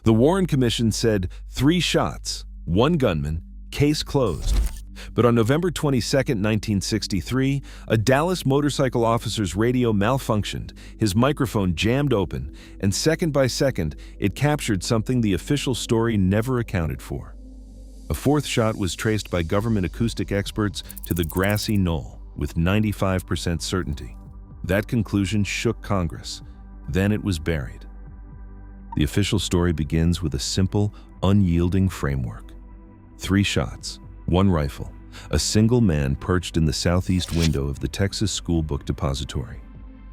The Warren Commission said 3 shots, 1 gunman, case closed. But on November 22, 1963, a Dallas motorcycle officer's radio malfunctioned, his microphone jammed open, and second by second, it captured something the official story never accounted for. A 4th shot was traced by government acoustic experts to the Grassy Knoll with 95% certainty. That conclusion shook Congress. Then it was buried. The official story begins with a simple, unyielding framework. 3 shots, 1 rifle, a single man perched in the southeast window of the Texas School Book Depository.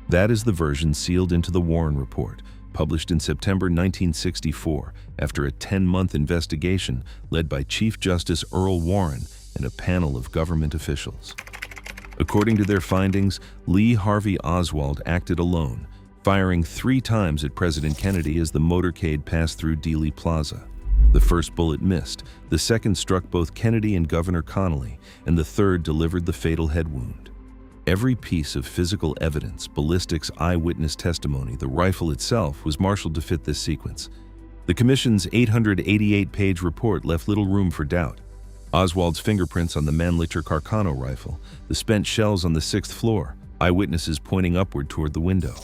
That is the version sealed into the Warren Report, published in September 1964 after a 10-month investigation led by Chief Justice Earl Warren and a panel of government officials. According to their findings, Lee Harvey Oswald acted alone, firing 3 times at President Kennedy as the motorcade passed through Dealey Plaza. The first bullet missed, the second struck both Kennedy and Governor Connally, and the third delivered the fatal head wound. Every piece of physical evidence, ballistics, eyewitness testimony, the rifle itself was marshaled to fit this sequence. The Commission's 888-page report left little room for doubt. Oswald's fingerprints on the Mannlicher Carcano rifle, the spent shells on the 6th floor, eyewitnesses pointing upward toward the window.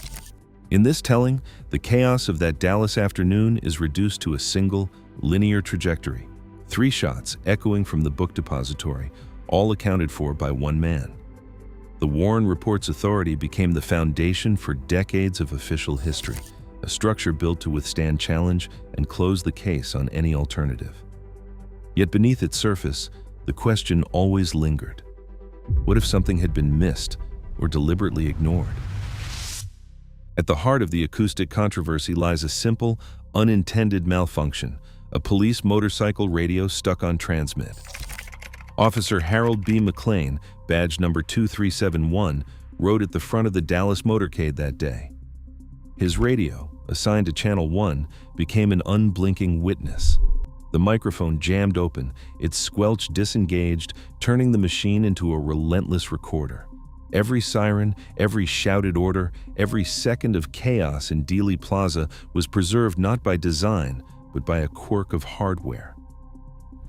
In this telling, the chaos of that Dallas afternoon is reduced to a single, linear trajectory. 3 shots echoing from the book depository, all accounted for by 1 man. The Warren Report's authority became the foundation for decades of official history, a structure built to withstand challenge and close the case on any alternative. Yet beneath its surface, the question always lingered. What if something had been missed or deliberately ignored? At the heart of the acoustic controversy lies a simple, unintended malfunction, a police motorcycle radio stuck on transmit. Officer Harold B. McLean, badge number 2371, rode at the front of the Dallas motorcade that day. His radio, assigned to Channel 1, became an unblinking witness. The microphone jammed open, its squelch disengaged, turning the machine into a relentless recorder. Every siren, every shouted order, every second of chaos in Dealey Plaza was preserved not by design, but by a quirk of hardware.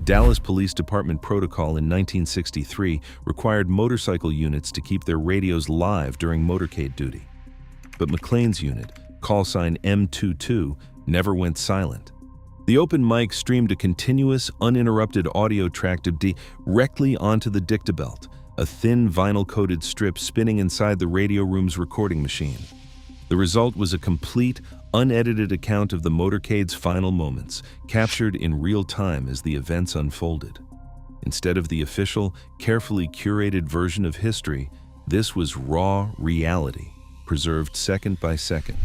Dallas Police Department protocol in 1963 required motorcycle units to keep their radios live during motorcade duty. But McLean's unit, call sign M22, never went silent. The open mic streamed a continuous, uninterrupted audio track directly onto the Dictabelt, a thin vinyl-coated strip spinning inside the radio room's recording machine. The result was a complete, unedited account of the motorcade's final moments, captured in real time as the events unfolded. Instead of the official, carefully curated version of history, this was raw reality, preserved second by second.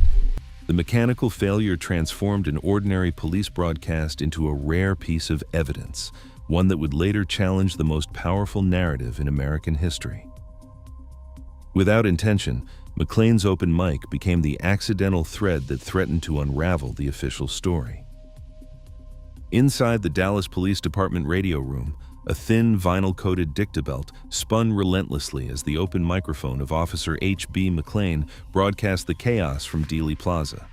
The mechanical failure transformed an ordinary police broadcast into a rare piece of evidence, one that would later challenge the most powerful narrative in American history. Without intention, McLean's open mic became the accidental thread that threatened to unravel the official story. Inside the Dallas Police Department radio room, a thin vinyl-coated Dictabelt spun relentlessly as the open microphone of Officer H.B. McLean broadcast the chaos from Dealey Plaza.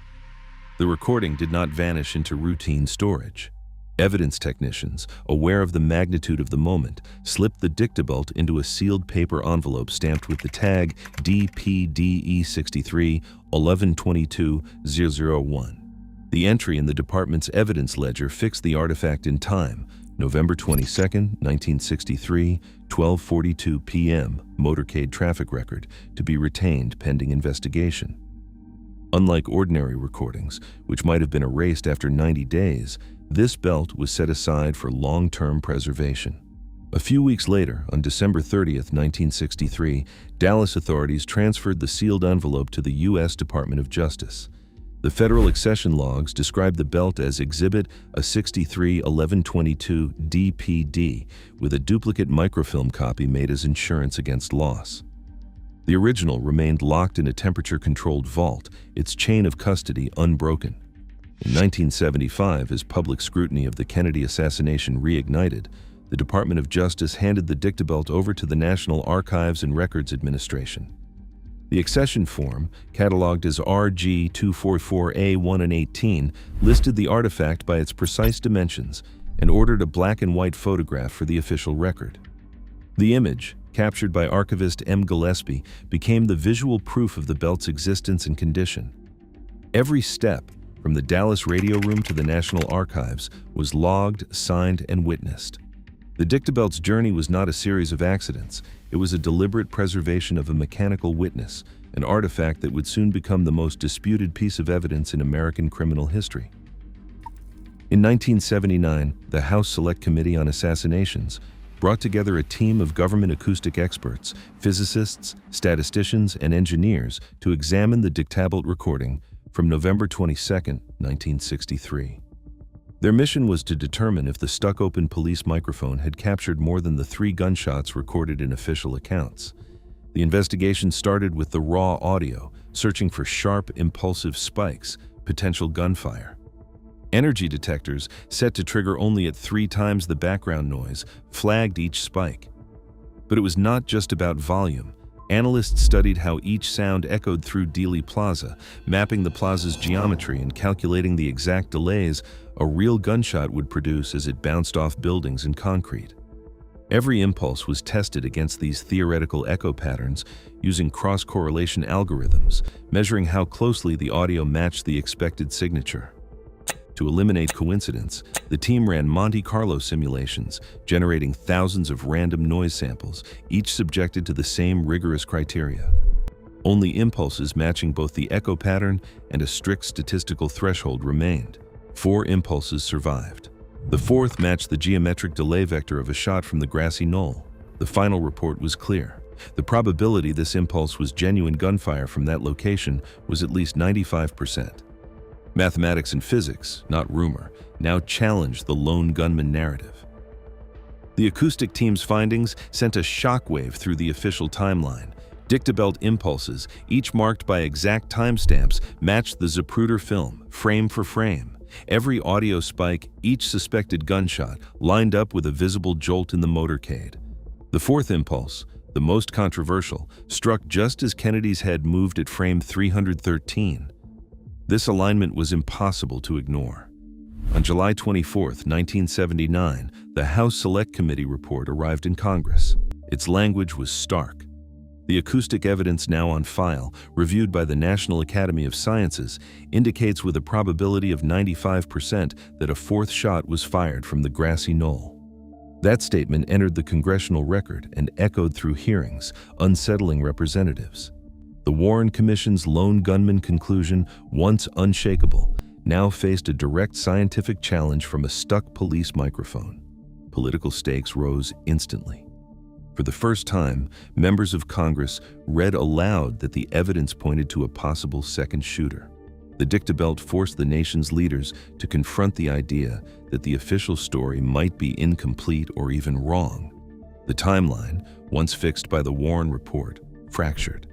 The recording did not vanish into routine storage. Evidence technicians, aware of the magnitude of the moment, slipped the Dictabelt into a sealed paper envelope stamped with the tag DPDE63 1122-001. The entry in the department's evidence ledger fixed the artifact in time, November 22, 1963, 12:42 p.m., motorcade traffic record, to be retained pending investigation. Unlike ordinary recordings, which might have been erased after 90 days, this belt was set aside for long-term preservation. A few weeks later, on December 30, 1963, Dallas authorities transferred the sealed envelope to the U.S. Department of Justice. The federal accession logs described the belt as Exhibit a 63-1122 DPD, with a duplicate microfilm copy made as insurance against loss. The original remained locked in a temperature-controlled vault, its chain of custody unbroken. In 1975, as public scrutiny of the Kennedy assassination reignited, the Department of Justice handed the Dictabelt over to the National Archives and Records Administration. The accession form, cataloged as RG244A1 and 18, listed the artifact by its precise dimensions and ordered a black and white photograph for the official record. The image, captured by archivist M. Gillespie, became the visual proof of the belt's existence and condition. Every step, from the Dallas radio room to the National Archives, was logged, signed, and witnessed. The Dictabelt's journey was not a series of accidents. It was a deliberate preservation of a mechanical witness, an artifact that would soon become the most disputed piece of evidence in American criminal history. In 1979, the House Select Committee on Assassinations brought together a team of government acoustic experts, physicists, statisticians, and engineers to examine the Dictabelt recording from November 22, 1963. Their mission was to determine if the stuck-open police microphone had captured more than the 3 gunshots recorded in official accounts. The investigation started with the raw audio, searching for sharp, impulsive spikes, potential gunfire. Energy detectors, set to trigger only at 3 times the background noise, flagged each spike. But it was not just about volume. Analysts studied how each sound echoed through Dealey Plaza, mapping the plaza's geometry and calculating the exact delays a real gunshot would produce as it bounced off buildings and concrete. Every impulse was tested against these theoretical echo patterns using cross-correlation algorithms, measuring how closely the audio matched the expected signature. To eliminate coincidence, the team ran Monte Carlo simulations, generating thousands of random noise samples, each subjected to the same rigorous criteria. Only impulses matching both the echo pattern and a strict statistical threshold remained. 4 impulses survived. The 4th matched the geometric delay vector of a shot from the Grassy Knoll. The final report was clear. The probability this impulse was genuine gunfire from that location was at least 95%. Mathematics and physics, not rumor, now challenged the lone gunman narrative. The acoustic team's findings sent a shockwave through the official timeline. Dictabelt impulses, each marked by exact timestamps, matched the Zapruder film, frame for frame. Every audio spike, each suspected gunshot, lined up with a visible jolt in the motorcade. The 4th impulse, the most controversial, struck just as Kennedy's head moved at frame 313. This alignment was impossible to ignore. On July 24, 1979, the House Select Committee report arrived in Congress. Its language was stark. The acoustic evidence now on file, reviewed by the National Academy of Sciences, indicates with a probability of 95% that a 4th shot was fired from the Grassy Knoll. That statement entered the congressional record and echoed through hearings, unsettling representatives. The Warren Commission's lone gunman conclusion, once unshakable, now faced a direct scientific challenge from a stuck police microphone. Political stakes rose instantly. For the first time, members of Congress read aloud that the evidence pointed to a possible second shooter. The Dictabelt forced the nation's leaders to confront the idea that the official story might be incomplete or even wrong. The timeline, once fixed by the Warren report, fractured.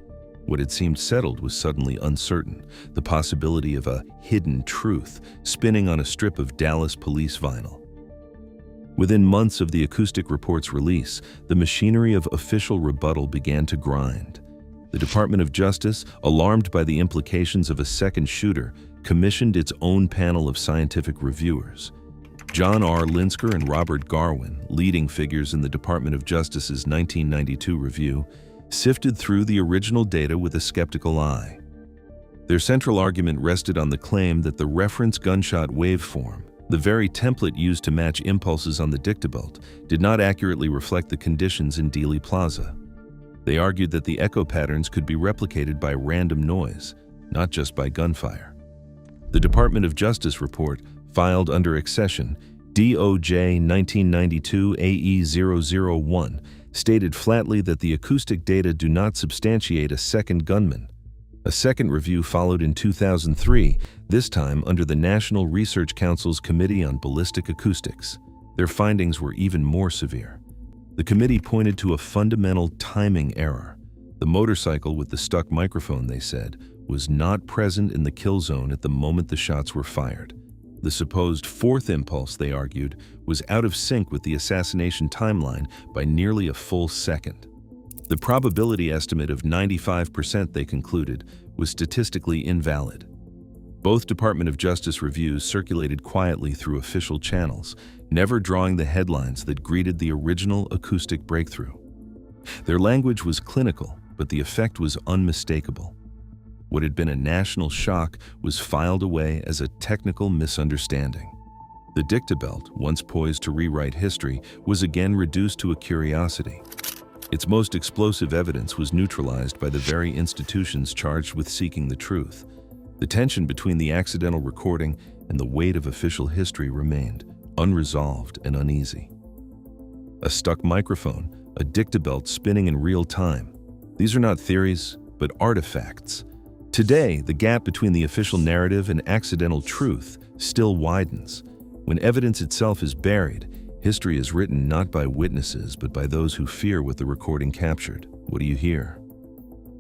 What had seemed settled was suddenly uncertain, the possibility of a hidden truth spinning on a strip of Dallas police vinyl. Within months of the acoustic report's release, the machinery of official rebuttal began to grind. The Department of Justice, alarmed by the implications of a second shooter, commissioned its own panel of scientific reviewers. John R. Linsker and Robert Garwin, leading figures in the Department of Justice's 1992 review, sifted through the original data with a skeptical eye. Their central argument rested on the claim that the reference gunshot waveform, the very template used to match impulses on the Dictabelt, did not accurately reflect the conditions in Dealey Plaza. They argued that the echo patterns could be replicated by random noise, not just by gunfire. The Department of Justice report, filed under accession DOJ 1992 AE001, stated flatly that the acoustic data do not substantiate a second gunman. A second review followed in 2003, this time under the National Research Council's Committee on Ballistic Acoustics. Their findings were even more severe. The committee pointed to a fundamental timing error. The motorcycle with the stuck microphone, they said, was not present in the kill zone at the moment the shots were fired. The supposed 4th impulse, they argued, was out of sync with the assassination timeline by nearly a full second. The probability estimate of 95%, they concluded, was statistically invalid. Both Department of Justice reviews circulated quietly through official channels, never drawing the headlines that greeted the original acoustic breakthrough. Their language was clinical, but the effect was unmistakable. What had been a national shock was filed away as a technical misunderstanding. The Dictabelt, once poised to rewrite history, was again reduced to a curiosity. Its most explosive evidence was neutralized by the very institutions charged with seeking the truth. The tension between the accidental recording and the weight of official history remained, unresolved and uneasy. A stuck microphone, a Dictabelt spinning in real time. These are not theories, but artifacts. Today, the gap between the official narrative and accidental truth still widens. When evidence itself is buried, history is written not by witnesses, but by those who fear what the recording captured. What do you hear?